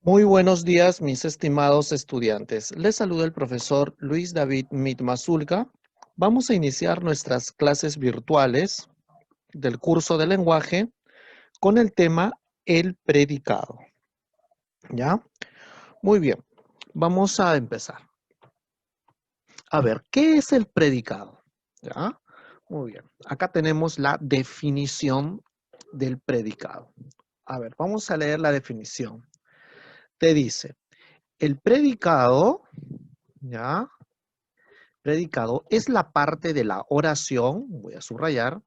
Muy buenos días, mis estimados estudiantes. Les saluda el profesor Luis David Mitmazulca. Vamos a iniciar nuestras clases virtuales del curso de lenguaje con el tema el predicado. ¿Ya? Muy bien. Vamos a empezar. A ver, ¿qué es el predicado? ¿Ya? Muy bien. Acá tenemos la definición del predicado. A ver, vamos a leer la definición. Te dice, el predicado, ¿ya? Predicado es la parte de la oración, voy a subrayar,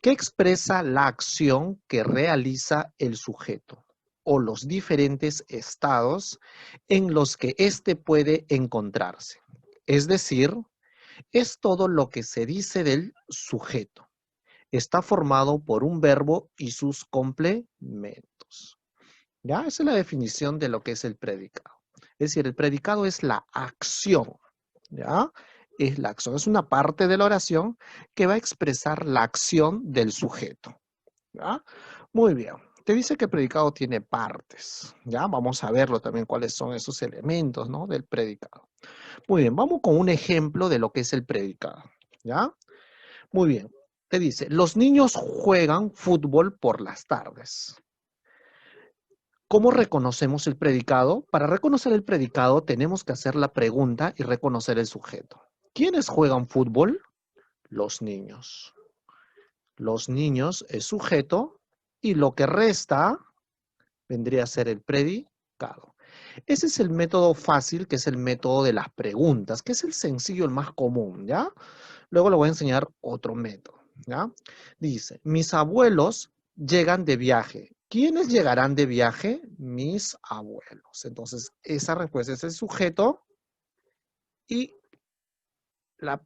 que expresa la acción que realiza el sujeto o los diferentes estados en los que éste puede encontrarse. Es decir, es todo lo que se dice del sujeto. Está formado por un verbo y sus complementos. ¿Ya? Esa es la definición de lo que es el predicado. Es decir, el predicado es la acción, ¿ya? Es la acción, es una parte de la oración que va a expresar la acción del sujeto, ¿ya? Muy bien. Te dice que el predicado tiene partes, ¿ya? Vamos a verlo también cuáles son esos elementos, ¿no? Del predicado. Muy bien, vamos con un ejemplo de lo que es el predicado, ¿ya? Muy bien. Te dice, los niños juegan fútbol por las tardes. ¿Cómo reconocemos el predicado? Para reconocer el predicado tenemos que hacer la pregunta y reconocer el sujeto. ¿Quiénes juegan fútbol? Los niños. Los niños es sujeto y lo que resta vendría a ser el predicado. Ese es el método fácil, que es el método de las preguntas, que es el sencillo, el más común, ¿ya? Luego le voy a enseñar otro método, ¿ya? Dice, mis abuelos llegan de viaje. ¿Quiénes llegarán de viaje? Mis abuelos. Entonces, esa respuesta es el sujeto y la,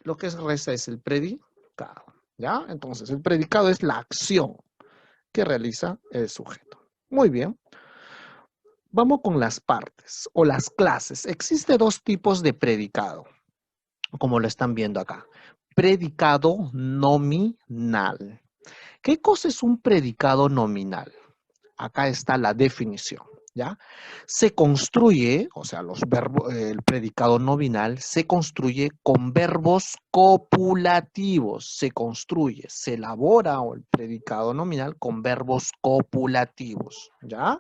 lo que resta es el predicado, ¿ya? Entonces, el predicado es la acción que realiza el sujeto. Muy bien. Vamos con las partes o las clases. Existe dos tipos de predicado, como lo están viendo acá. Predicado nominal. ¿Qué cosa es un predicado nominal? Acá está la definición, ¿ya? Se construye, o sea, los verbos, el predicado nominal se construye con verbos copulativos. Se construye, se elabora el predicado nominal con verbos copulativos, ¿ya?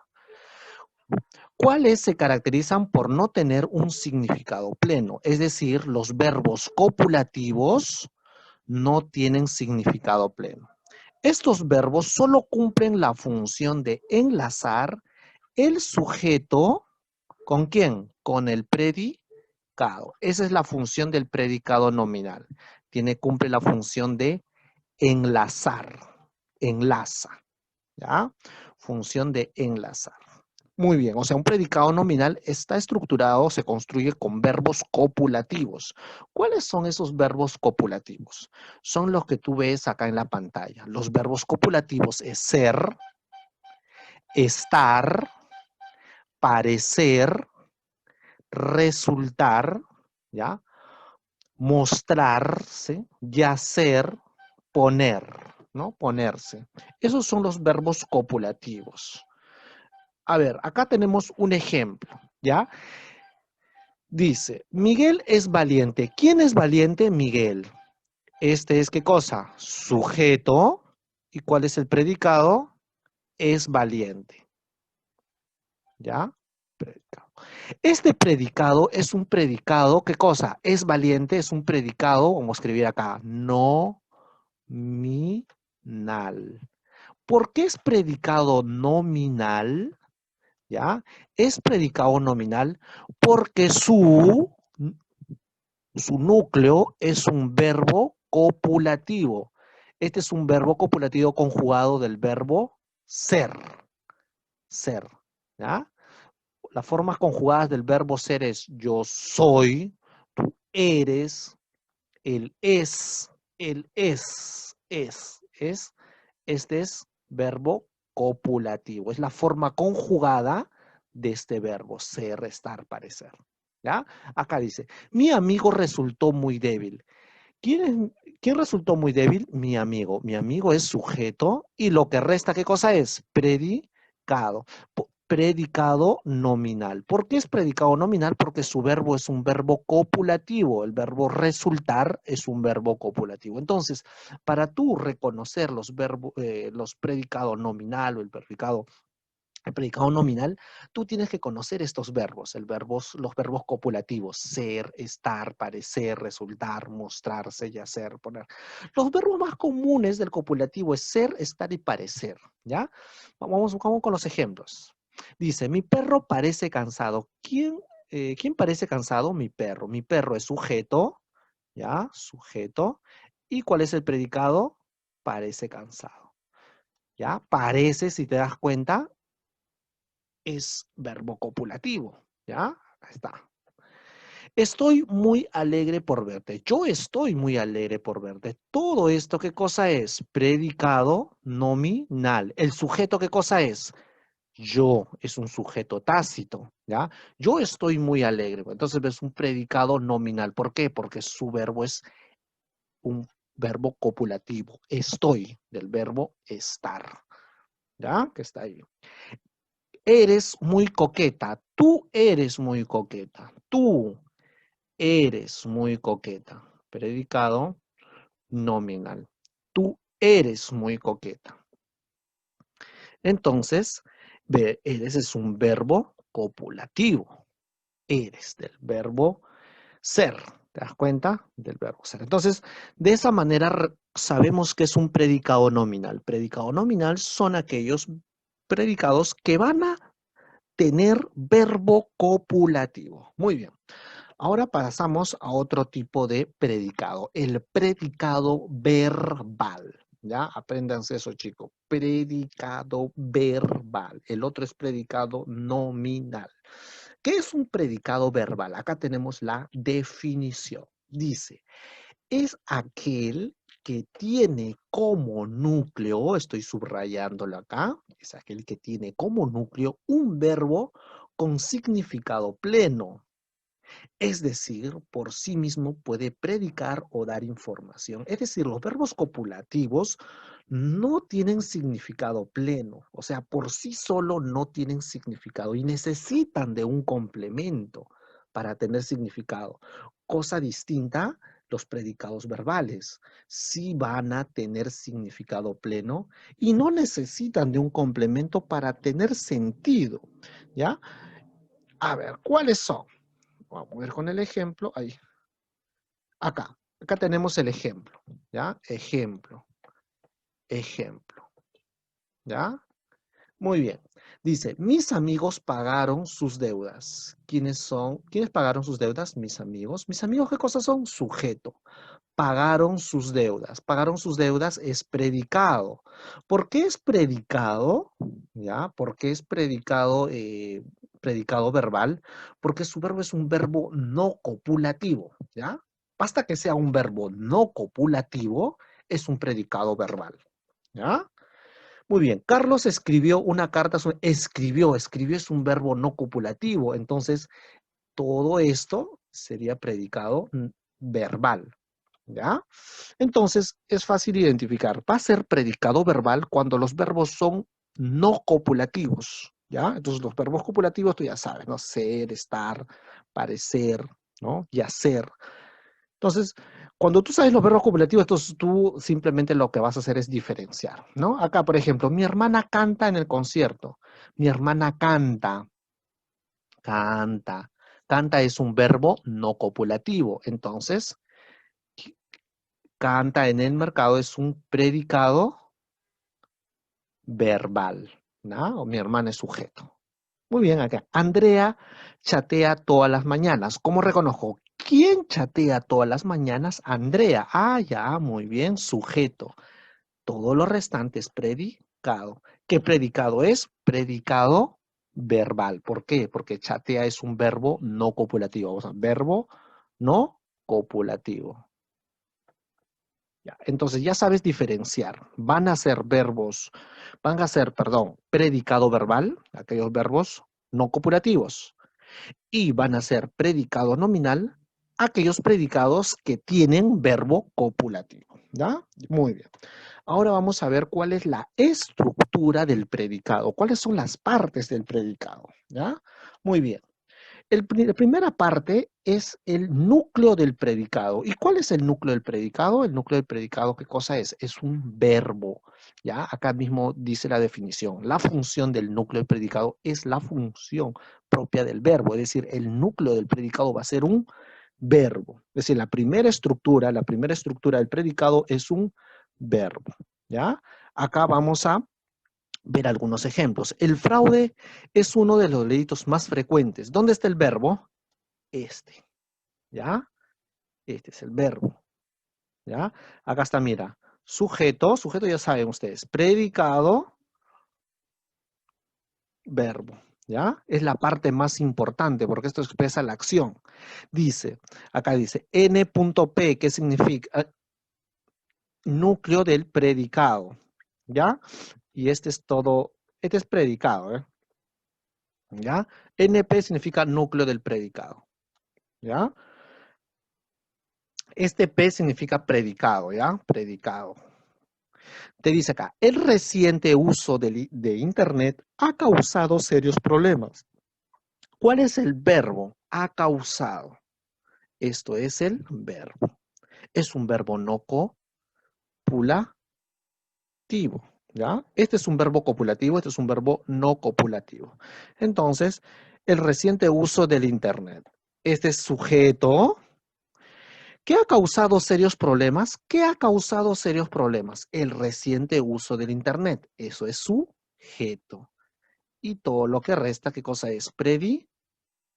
¿Cuáles se caracterizan por no tener un significado pleno? Es decir, los verbos copulativos no tienen significado pleno. Estos verbos solo cumplen la función de enlazar el sujeto, ¿con quién? Con el predicado. Esa es la función del predicado nominal. Cumple la función de enlazar, enlaza, ¿ya? Función de enlazar. Muy bien, o sea, un predicado nominal está estructurado, se construye con verbos copulativos. ¿Cuáles son esos verbos copulativos? Son los que tú ves acá en la pantalla. Los verbos copulativos es ser, estar, parecer, resultar, ¿ya? Mostrarse, yacer, poner, ¿no? Ponerse. Esos son los verbos copulativos. A ver, acá tenemos un ejemplo, ¿ya? Dice, Miguel es valiente. ¿Quién es valiente? Miguel. Este es ¿qué cosa? Sujeto. ¿Y cuál es el predicado? Es valiente. ¿Ya? Predicado. Este predicado es un predicado, ¿qué cosa? Es valiente, es un predicado, vamos a escribir acá, nominal. ¿Por qué es predicado nominal? ¿Ya? Es predicado nominal porque su núcleo es un verbo copulativo. Este es un verbo copulativo conjugado del verbo ser. Ser. ¿Ya? Las formas conjugadas del verbo ser es yo soy, tú eres, él es, él es. Este es verbo copulativo. Es la forma conjugada de este verbo ser, estar, parecer. ¿Ya? Acá dice, mi amigo resultó muy débil. ¿Quién resultó muy débil? Mi amigo. Mi amigo es sujeto y lo que resta, ¿qué cosa es? Predicado. predicado nominal. ¿Por qué es predicado nominal? Porque su verbo es un verbo copulativo. El verbo resultar es un verbo copulativo. Entonces, para tú reconocer los verbos, los predicados nominal o el predicado nominal, tú tienes que conocer estos verbos, los verbos copulativos, ser, estar, parecer, resultar, mostrarse, yacer, poner. Los verbos más comunes del copulativo es ser, estar y parecer, ¿ya? Vamos con los ejemplos. Dice, mi perro parece cansado. ¿Quién parece cansado? Mi perro. Mi perro es sujeto, ¿ya? Sujeto. ¿Y cuál es el predicado? Parece cansado, ¿ya? Parece, si te das cuenta, es verbo copulativo, ¿ya? Ahí está. Estoy muy alegre por verte. Yo estoy muy alegre por verte. Todo esto, ¿qué cosa es? Predicado nominal. ¿El sujeto qué cosa es? Yo, es un sujeto tácito, ¿ya? Yo estoy muy alegre. Entonces es un predicado nominal. ¿Por qué? Porque su verbo es un verbo copulativo. Estoy, del verbo estar, ¿ya? Que está ahí. Eres muy coqueta. Tú eres muy coqueta. Tú eres muy coqueta. Predicado nominal. Tú eres muy coqueta. Entonces, eres es un verbo copulativo. Eres del verbo ser. ¿Te das cuenta? Del verbo ser. Entonces, de esa manera sabemos que es un predicado nominal. Predicado nominal son aquellos predicados que van a tener verbo copulativo. Muy bien. Ahora pasamos a otro tipo de predicado, el predicado verbal. ¿Ya? Apréndanse eso, chicos. Predicado verbal. El otro es predicado nominal. ¿Qué es un predicado verbal? Acá tenemos la definición. Dice, es aquel que tiene como núcleo, estoy subrayándolo acá, es aquel que tiene como núcleo un verbo con significado pleno. Es decir, por sí mismo puede predicar o dar información. Es decir, los verbos copulativos no tienen significado pleno, o sea, por sí solo no tienen significado y necesitan de un complemento para tener significado. Cosa distinta, los predicados verbales sí van a tener significado pleno y no necesitan de un complemento para tener sentido, ¿ya? A ver, ¿cuáles son? Vamos a ver con el ejemplo. Ahí. Acá tenemos el ejemplo. ¿Ya? Ejemplo. Ejemplo. ¿Ya? Muy bien. Dice, mis amigos pagaron sus deudas. ¿Quiénes son? ¿Quiénes pagaron sus deudas? Mis amigos. ¿Mis amigos qué cosas son? Sujeto. Pagaron sus deudas. Pagaron sus deudas es predicado. ¿Por qué es predicado? ¿Ya? ¿Por qué es predicado, predicado verbal? Porque su verbo es un verbo no copulativo. ¿Ya? Basta que sea un verbo no copulativo, es un predicado verbal. ¿Ya? Muy bien. Carlos escribió una carta. Escribió es un verbo no copulativo. Entonces, todo esto sería predicado verbal. ¿Ya? Entonces, es fácil identificar. Va a ser predicado verbal cuando los verbos son no copulativos, ¿ya? Entonces, los verbos copulativos, tú ya sabes, ¿no? Ser, estar, parecer, ¿no? Y hacer. Entonces, cuando tú sabes los verbos copulativos, entonces tú simplemente lo que vas a hacer es diferenciar, ¿no? Acá, por ejemplo, mi hermana canta en el concierto. Mi hermana canta, canta. Canta es un verbo no copulativo. Entonces, canta en el mercado es un predicado verbal, ¿no? O mi hermana es sujeto. Muy bien, acá. Andrea chatea todas las mañanas. ¿Cómo reconozco? ¿Quién chatea todas las mañanas? Andrea. Ah, ya, muy bien, sujeto. Todo lo restante es predicado. ¿Qué predicado es? Predicado verbal. ¿Por qué? Porque chatea es un verbo no copulativo. O sea, verbo no copulativo. Ya, entonces ya sabes diferenciar. Perdón, predicado verbal, aquellos verbos no copulativos. Y van a ser predicado nominal, aquellos predicados que tienen verbo copulativo, ¿ya? Muy bien. Ahora vamos a ver cuál es la estructura del predicado, cuáles son las partes del predicado, ¿ya? Muy bien. La primera parte es el núcleo del predicado. ¿Y cuál es el núcleo del predicado? El núcleo del predicado, ¿qué cosa es? Es un verbo, ¿ya? Acá mismo dice la definición. La función del núcleo del predicado es la función propia del verbo, es decir, el núcleo del predicado va a ser un verbo. Es decir, la primera estructura del predicado es un verbo, ¿ya? Acá vamos a ver algunos ejemplos. El fraude es uno de los delitos más frecuentes. ¿Dónde está el verbo? Este, ¿ya? Este es el verbo, ¿ya? Acá está, mira, sujeto ya saben ustedes, predicado, verbo, ¿ya? Es la parte más importante porque esto expresa la acción. Dice, acá dice, N.P, ¿qué significa? Núcleo del predicado, ¿ya? Y este es todo, este es predicado, ¿eh? ¿Ya? NP significa núcleo del predicado, ¿ya? Este P significa predicado, ¿ya? Predicado. Te dice acá, el reciente uso de Internet ha causado serios problemas. ¿Cuál es el verbo? Ha causado. Esto es el verbo. Es un verbo no copulativo, ¿ya? Este es un verbo copulativo, este es un verbo no copulativo. Entonces, el reciente uso del Internet. Este es sujeto. ¿Qué ha causado serios problemas? ¿Qué ha causado serios problemas? El reciente uso del Internet. Eso es sujeto. Y todo lo que resta, ¿qué cosa es?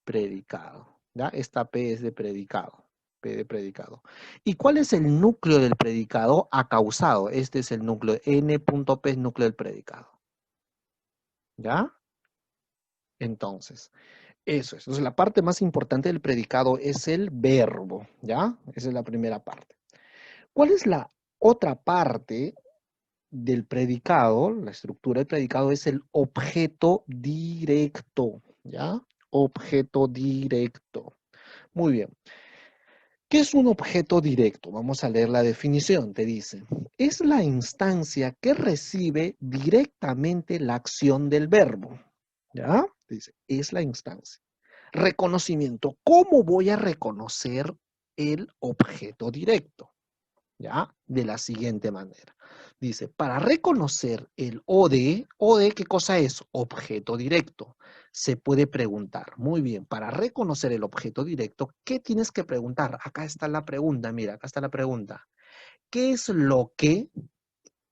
Predicado. ¿Ya? Esta P es de predicado. P de predicado. ¿Y cuál es el núcleo del predicado? Ha causado. Este es el núcleo. N.P es núcleo del predicado. ¿Ya? Entonces, eso es. Entonces, la parte más importante del predicado es el verbo. ¿Ya? Esa es la primera parte. ¿Cuál es la otra parte del predicado? La estructura del predicado es el objeto directo, ¿ya? Objeto directo. Muy bien. ¿Qué es un objeto directo? Vamos a leer la definición. Te dice, es la instancia que recibe directamente la acción del verbo, ¿ya? Dice, es la instancia. Reconocimiento. ¿Cómo voy a reconocer el objeto directo? ¿Ya? De la siguiente manera. Dice, para reconocer el OD, ¿qué cosa es? Objeto directo. Se puede preguntar, muy bien, para reconocer el objeto directo, ¿qué tienes que preguntar? Acá está la pregunta, mira, acá está la pregunta. ¿Qué es lo que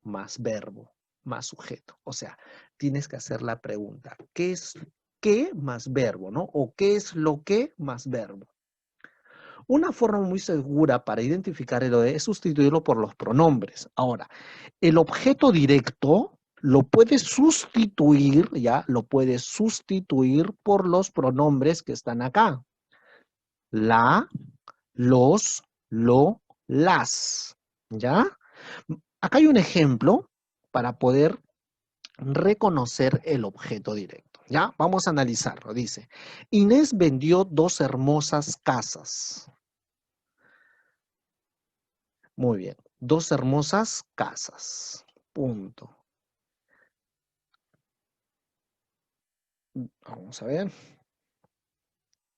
más verbo, más sujeto? O sea, tienes que hacer la pregunta, ¿qué es qué más verbo, no? O ¿qué es lo que más verbo? Una forma muy segura para identificar el OE es sustituirlo por los pronombres. Ahora, el objeto directo lo puedes sustituir, ¿ya? Lo puedes sustituir por los pronombres que están acá. La, los, lo, las, ¿ya? Acá hay un ejemplo para poder reconocer el objeto directo, ¿ya? Vamos a analizarlo. Dice, Inés vendió 2 hermosas casas. Muy bien. 2 hermosas casas. Punto. Vamos a ver.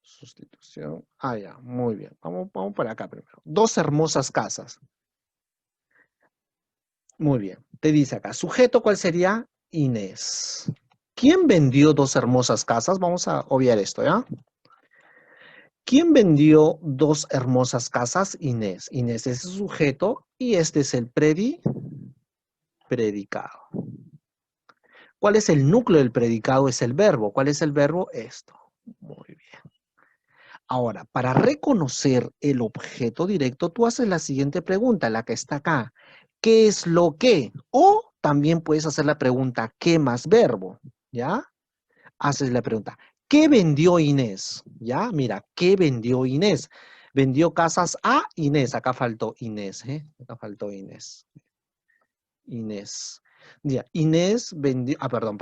Sustitución. Ah, ya. Muy bien. Vamos por acá primero. 2 hermosas casas. Muy bien. Te dice acá. Sujeto, ¿cuál sería? Inés. ¿Quién vendió 2 hermosas casas? Vamos a obviar esto, ¿ya? ¿Quién vendió 2 hermosas casas? Inés. Inés es el sujeto y este es el predicado. ¿Cuál es el núcleo del predicado? Es el verbo. ¿Cuál es el verbo? Esto. Muy bien. Ahora, para reconocer el objeto directo, tú haces la siguiente pregunta, la que está acá. ¿Qué es lo que? O también puedes hacer la pregunta, ¿qué más verbo? ¿Ya? Haces la pregunta, ¿qué vendió Inés? ¿Ya? Mira, ¿qué vendió Inés? Vendió casas a Inés. Acá faltó Inés, ¿eh? Acá faltó Inés. Inés. Ya, Inés vendió... Ah, perdón.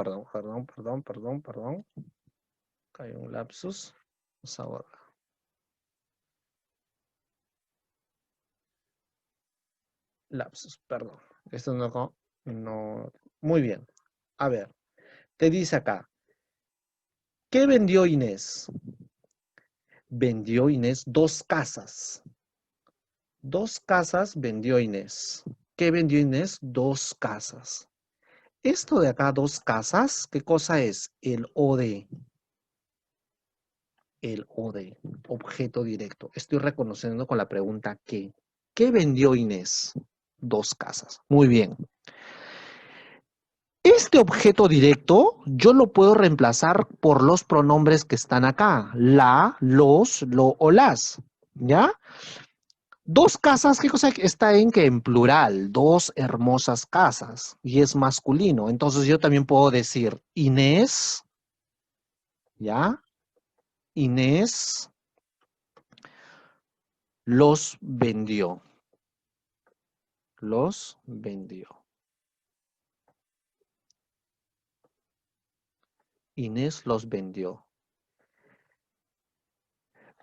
Hay un lapsus. Vamos a borrar. Lapsus, perdón. Esto no. Muy bien. A ver, te dice acá. ¿Qué vendió Inés? Vendió Inés 2 casas. 2 casas vendió Inés. ¿Qué vendió Inés? 2 casas. Esto de acá, 2 casas, ¿qué cosa es? El OD. El OD, objeto directo. Estoy reconociendo con la pregunta ¿qué? ¿Qué vendió Inés? 2 casas. Muy bien. Este objeto directo yo lo puedo reemplazar por los pronombres que están acá. La, los, lo o las. ¿Ya? 2 casas, ¿qué cosa está en que en plural? 2 hermosas casas. Y es masculino. Entonces yo también puedo decir Inés, ¿ya? Inés los vendió. Los vendió. Inés los vendió.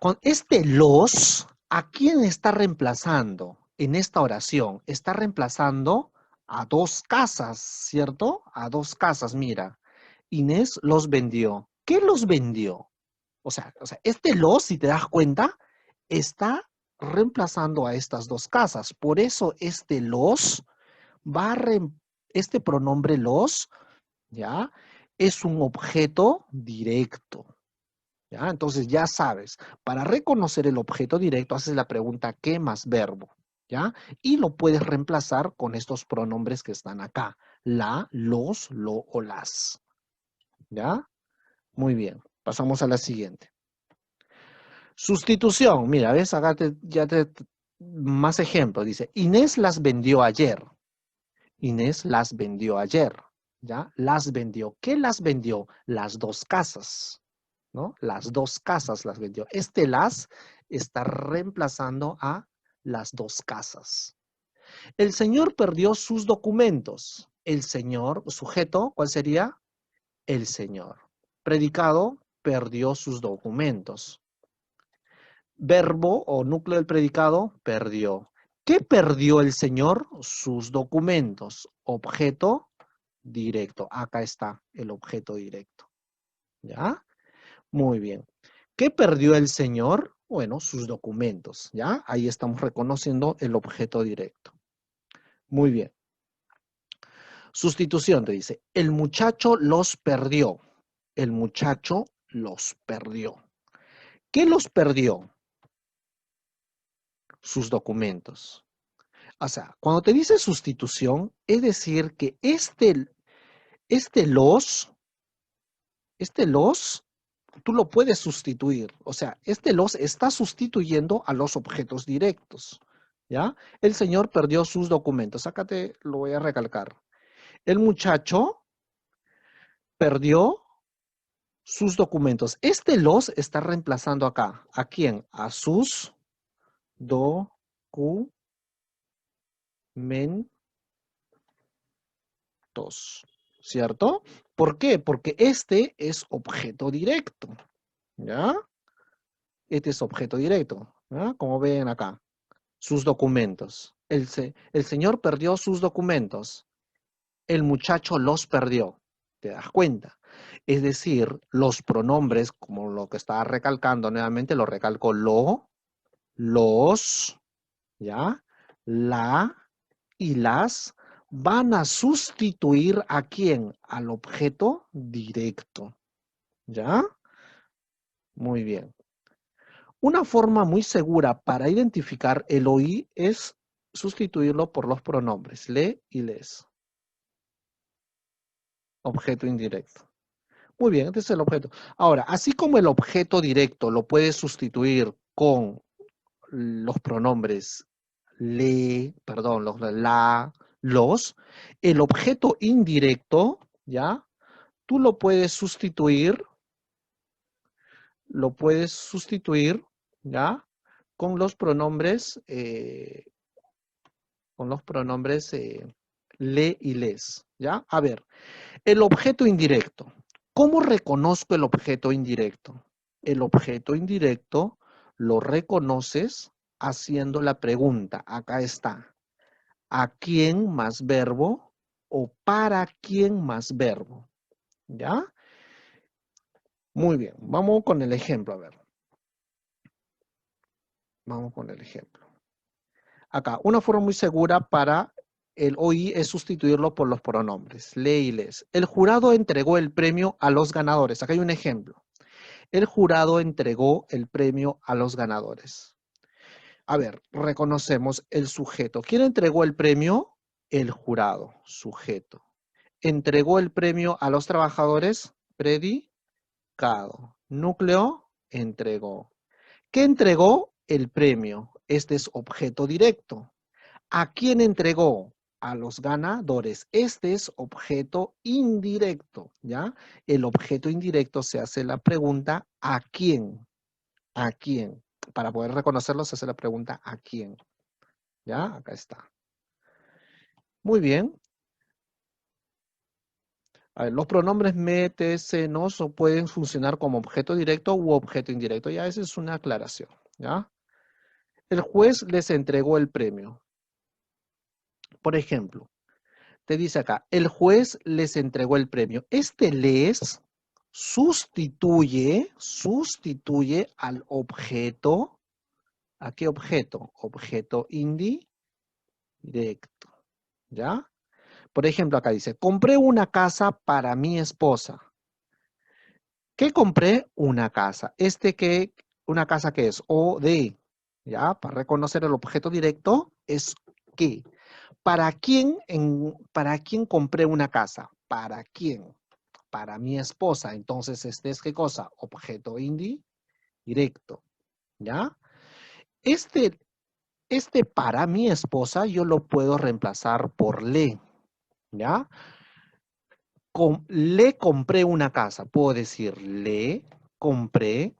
Con este los, ¿a quién está reemplazando en esta oración? Está reemplazando a 2 casas, ¿cierto? A 2 casas, mira. Inés los vendió. ¿Qué los vendió? O sea, este los, si te das cuenta, está reemplazando a estas 2 casas. Por eso este los este pronombre los, ¿ya? Es un objeto directo. ¿Ya? Entonces ya sabes, para reconocer el objeto directo haces la pregunta ¿qué más verbo? ¿Ya? Y lo puedes reemplazar con estos pronombres que están acá. La, los, lo o las. ¿Ya? Muy bien. Pasamos a la siguiente. Sustitución. Mira, ¿ves? Acá más ejemplos. Dice, Inés las vendió ayer. Inés las vendió ayer. ¿Ya? Las vendió. ¿Qué las vendió? Las 2 casas. ¿No? Las 2 casas las vendió. Este las está reemplazando a las 2 casas. El señor perdió sus documentos. El señor, sujeto, ¿cuál sería? El señor. Predicado, perdió sus documentos. Verbo o núcleo del predicado, perdió. ¿Qué perdió el señor? Sus documentos. Objeto directo. Acá está el objeto directo. ¿Ya? Muy bien. ¿Qué perdió el señor? Bueno, sus documentos, ¿ya? Ahí estamos reconociendo el objeto directo. Muy bien. Sustitución te dice, el muchacho los perdió. El muchacho los perdió. ¿Qué los perdió? Sus documentos. O sea, cuando te dice sustitución, es decir que este los, tú lo puedes sustituir. O sea, este los está sustituyendo a los objetos directos. ¿Ya? El señor perdió sus documentos. Acá te lo voy a recalcar. El muchacho perdió sus documentos. Este los está reemplazando acá. ¿A quién? A sus documentos. ¿Cierto? ¿Por qué? Porque este es objeto directo. ¿Ya? Este es objeto directo. ¿Ya? Como ven acá. Sus documentos. El señor perdió sus documentos. El muchacho los perdió. ¿Te das cuenta? Es decir, los pronombres, como lo que estaba recalcando nuevamente, lo recalco los, ¿ya? La y las van a sustituir ¿a quién? Al objeto directo. ¿Ya? Muy bien. Una forma muy segura para identificar el OI es sustituirlo por los pronombres le y les. Objeto indirecto. Muy bien, este es el objeto. Ahora, así como el objeto directo lo puedes sustituir con los pronombres los, el objeto indirecto, ¿ya? Tú lo puedes sustituir, ¿ya? Con los pronombres, le y les, ¿ya? A ver, el objeto indirecto. ¿Cómo reconozco el objeto indirecto? El objeto indirecto lo reconoces haciendo la pregunta. Acá está. ¿A quién más verbo? ¿O para quién más verbo? ¿Ya? Muy bien, vamos con el ejemplo, a ver. Vamos con el ejemplo. Acá, una forma muy segura para el OI es sustituirlo por los pronombres. Lee y les. El jurado entregó el premio a los ganadores. Acá hay un ejemplo. El jurado entregó el premio a los ganadores. A ver, reconocemos el sujeto. ¿Quién entregó el premio? El jurado, sujeto. ¿Entregó el premio a los trabajadores? Predicado. Núcleo, entregó. ¿Qué entregó? El premio. Este es objeto directo. ¿A quién entregó? A los ganadores. Este es objeto indirecto, ¿ya? El objeto indirecto se hace la pregunta ¿a quién? ¿A quién? Para poder reconocerlo se hace la pregunta ¿a quién? ¿Ya? Acá está. Muy bien. A ver, los pronombres me, te, se, nos o pueden funcionar como objeto directo u objeto indirecto. Ya esa es una aclaración, ¿ya? El juez les entregó el premio. Por ejemplo, te dice acá, el juez les entregó el premio. Este les sustituye al objeto. ¿A qué objeto? Objeto indirecto, ¿ya? Por ejemplo, acá dice, compré una casa para mi esposa. ¿Qué compré? Una casa. ¿Una casa qué es? O de, ¿ya? Para reconocer el objeto directo es ¿qué? ¿Para quién compré una casa? ¿Para quién? Para mi esposa. Entonces, este es ¿qué cosa? Objeto indirecto, ¿ya? Este, este para mi esposa yo lo puedo reemplazar por le, ¿ya? Le compré una casa. Puedo decir le compré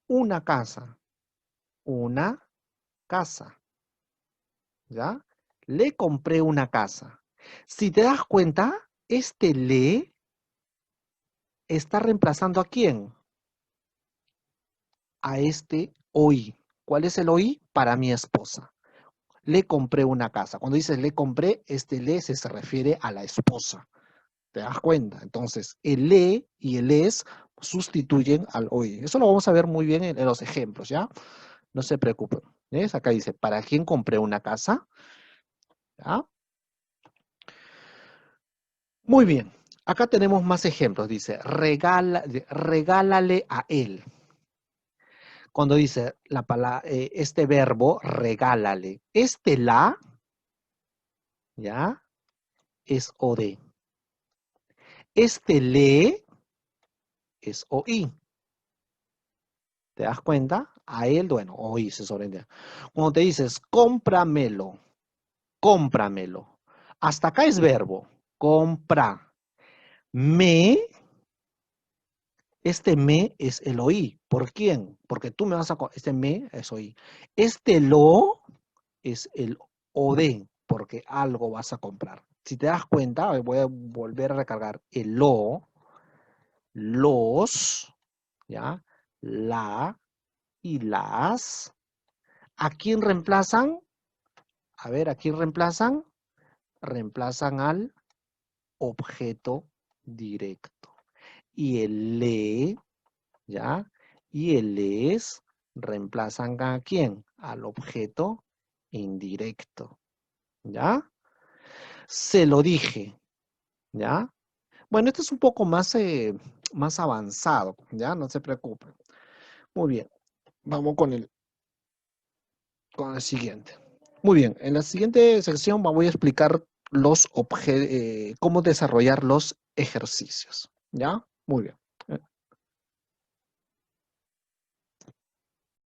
una casa. Una casa, ¿ya? Le compré una casa. Si te das cuenta, este le está reemplazando ¿a quién? A este hoy. ¿Cuál es el hoy? Para mi esposa. Le compré una casa. Cuando dices le compré, este le se refiere a la esposa. ¿Te das cuenta? Entonces, el le y el es sustituyen al hoy. Eso lo vamos a ver muy bien en los ejemplos, ¿ya? No se preocupen. ¿Ves? Acá dice, ¿para quién compré una casa? ¿Ya? Muy bien. Acá tenemos más ejemplos. Dice, regálale a él. Cuando dice este verbo, regálale. Este la, ¿ya? Es OD. Este le es OI. ¿Te das cuenta? A él, bueno, OI se sobreentiende. Cuando te dices, cómpramelo, cómpramelo. Hasta acá es verbo. Compra. Me, este me es el OI. ¿Por quién? Porque tú me vas a... Este me es OI. Este lo es el OD, porque algo vas a comprar. Si te das cuenta, voy a volver a recargar el lo, los, ¿ya? La y las. ¿A quién reemplazan? A ver, ¿a quién reemplazan? Reemplazan al objeto directo. Y el le, ¿ya? Y el les reemplazan ¿a quién? Al objeto indirecto, ¿ya? Se lo dije, ¿ya? Bueno, esto es un poco más avanzado, ¿ya? No se preocupen. Muy bien, vamos con el siguiente. Muy bien, en la siguiente sección voy a explicar cómo desarrollar los ejercicios, ¿ya? Muy bien.